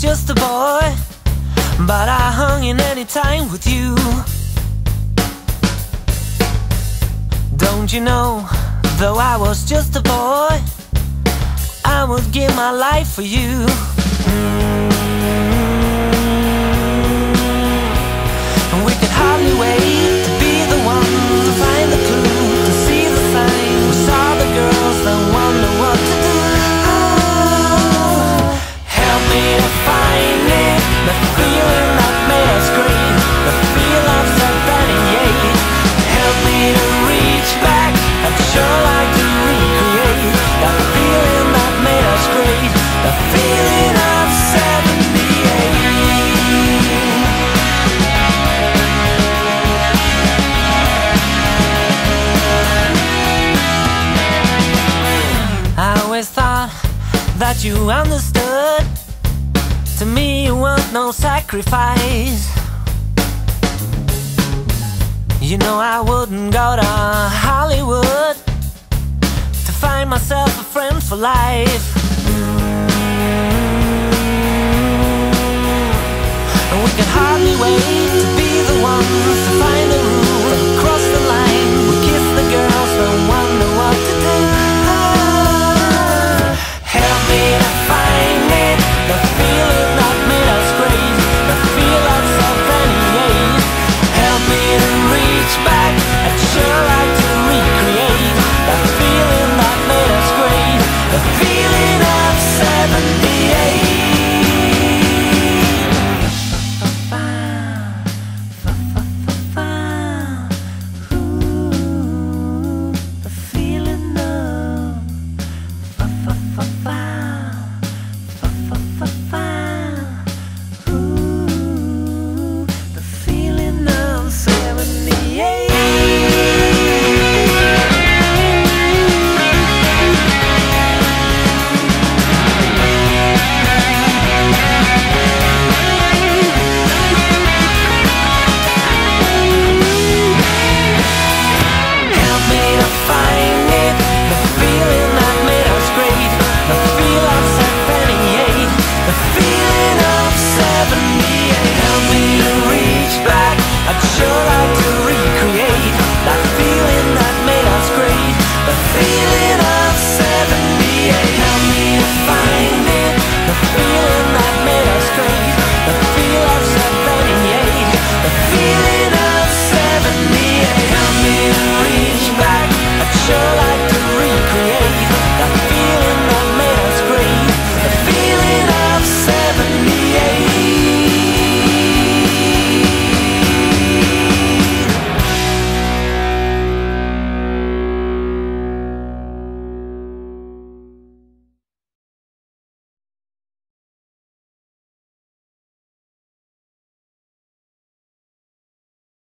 just a boy, but I hung in any time with you. Don't you know, though I was just a boy, I would give my life for you. And we could hardly wait to be the ones to find the clue, to see the signs. We saw the girls that wonder what to do. Help me to find it, the feeling that made us great, the feel of 78. Help me to reach back, I'd sure like to recreate that feeling that made us great, the feeling of 78. I always thought that you understood. To me you weren't no sacrifice. You know I wouldn't go to Hollywood to find myself a friend for life. And we could hardly wait to be the ones to find